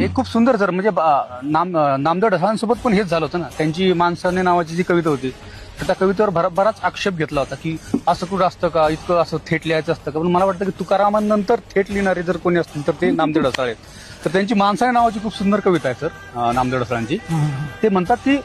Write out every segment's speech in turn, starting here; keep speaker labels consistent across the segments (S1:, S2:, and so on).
S1: हे खूप सुंदर सर. म्हणजे नामदेव ढसाळांसोबत पण हेच झालं होतं ना. त्यांची माणसाने नावाची जी कविता होती तर त्या कवितेवर बराच आक्षेप घेतला होता की असं कुठं असतं का, इतकं असं थेट लिहायचं असतं का. पण मला वाटतं की तुकारामांनंतर थेट लिहिणारे जर कोणी असतील तर ते नामदेव ढसाळे. तर त्यांची माणसाने नावाची खूप सुंदर कविता आहे सर नामदेव ढसाळांची. ते म्हणतात की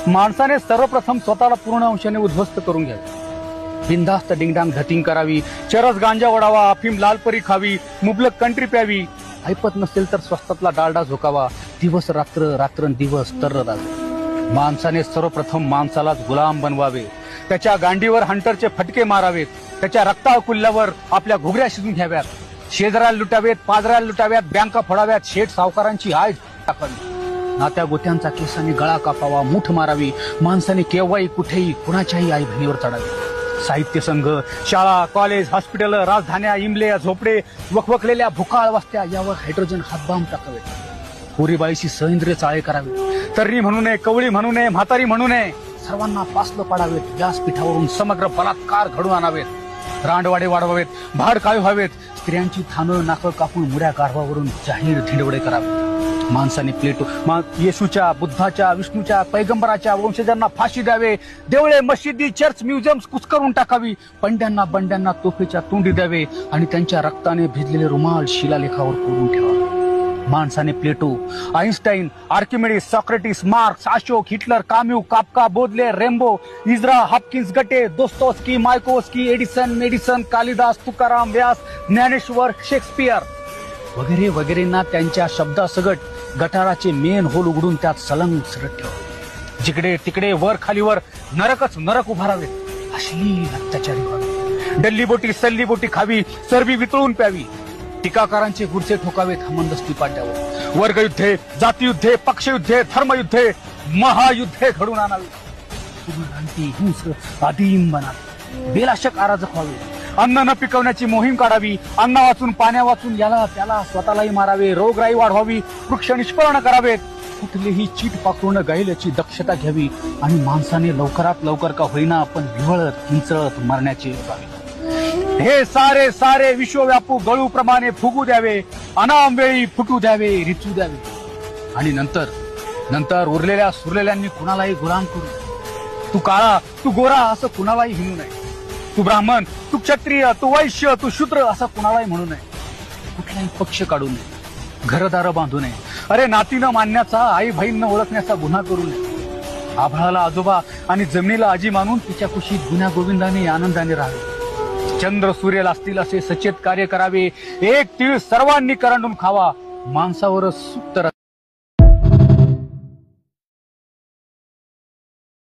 S1: माणसाने सर्वप्रथम स्वतःला पूर्ण अंशाने उद्ध्वस्त करून घ्यावे, बिनधास्त डिंगडांग धतिंग करावी, चरस गांजा वडावा, अफीम लालपरी खावी, मुबलक कंट्री प्यावी, ऐपत नसेल तर स्वस्तातला डालडा झोकावा, दिवस रात्र रात्र दिवस तर राहावे. माणसाने सर्वप्रथम माणसालाच गुलाम बनवावे, त्याच्या गांडीवर हंटरचे फटके मारावेत, त्याच्या रक्ताकुल्ल्यावर आपल्या घुगऱ्या शिजून घ्याव्यात, शेजाऱ्याला लुटावेत, पाजऱ्याला लुटाव्यात, बँका फोडाव्यात, शेठ सावकारांची आय टाकावी, नात्या गोत्यांचा केसाने गळा कापावा, मूठ मारावी. माणसाने केव्हाही कुठेही कुणाच्याही आई बहिणीवर चढावी. साहित्य संघ, शाळा, कॉलेज, हॉस्पिटल, राजधान्या, इमले, झोपडे, वखवखलेल्या भुकाळ वस्त्या यावर हायड्रोजन हातबाम टाकावे. पोरीबाईशी सैंद्रिय चाळे करावे. तरुणी म्हणू नये, कवळी म्हणू नये, म्हातारी म्हणू नये, सर्वांना पासलं पाडावेत. व्यासपीठावरून समग्र बलात्कार घडून आणावेत. रांडवाडे वाढवावेत, भाड काय व्हावेत. स्त्रियांची थानं नाकं कापून मुड्या गाढवावरून जाहीर धिंडवडे करावे. माणसाने येशूच्या, बुद्धाच्या, विष्णूच्या, पैगंबराच्या वंशजांना फाशी द्यावे. देवळे, मशिदी, चर्च, म्युझियम्स कुचकरून टाकावी. पंड्यांना बंड्यांना तोफेच्या तोंडी द्यावे आणि त्यांच्या रक्ताने भिजलेले रुमाल शिलालेखावर कोरून ठेवावे. माणसाने Plato, Einstein, Archimedes, Socrates, Marx, Ashok, Hitler, Camus, Kafka, Bodhale, Rimbaud, Ezra, Hopkins, Goethe, Dostoevsky, Mayakovsky, Edison, Madison, Kalidas, Tukaram, Vyas, Dnyaneshwar, Shakespeare वगैरे वगैरेंना त्यांच्या शब्दासगट गटाराचे मेन होल उघडून त्यात सलंग सरत ठेवावे. जिकडे तिकडे वर खालीवर नरकच नरक उभारावे. अश्लील अत्याचारी व्हावे. डल्लीबोटी सल्लीबोटी खावी, चरबी वितळून प्यावी. टीकाकारांचे गुडचे ठोकावेत हमंदस्ती पाड्यावर. वर्गयुद्धे, जातीयुद्धे, पक्षयुद्धे, धर्मयुद्धे, महायुद्धे घडून आणावी. हिंस आदिम बनावे. बेलाशक आराजक व्हावे. अन्न न पिकवण्याची मोहीम काढावी. अन्न वाचून, पाण्या वाचून, याला त्याला स्वतःलाही मारावे. रोगराई वाढवावी. वृक्ष निष्फळण करावेत. कुठलीही चीट पाखरून गाईल याची दक्षता घ्यावी. आणि माणसाने लवकरात लवकर का होईना पण विवळत किंचळत मरण्याचे असावे. हे सारे सारे विश्वव्यापू गळू प्रमाणे फुगू द्यावे. अनाम वेळी फुटू द्यावे, रिचू द्यावे. आणि नंतर उरलेल्या सुरलेल्यांनी कुणालाही गुलाम करू. तू काळा, तू गोरा असं कुणालाही हिणू नये. तू ब्राह्मण, तू क्षत्रिय, तू वैश्य, तू शूद्र असं कुणालाही म्हणू नये. कुठलाही पक्ष काढू नये. घरदार बांधू नये. अरे नातीनं मानण्याचा, आई बहीण ओळखण्याचा गुन्हा करू नये. आभाळाला आजोबा आणि जमिनीला आजी मानून तिच्या कुशीत गुन्हा गोविंदाने आनंदाने राहावे. चंद्र सूर्य लाजतील असे सचेत कार्य करावे. एक तीळ सर्वांनी करंडून खावा. माणसावरच सुप्त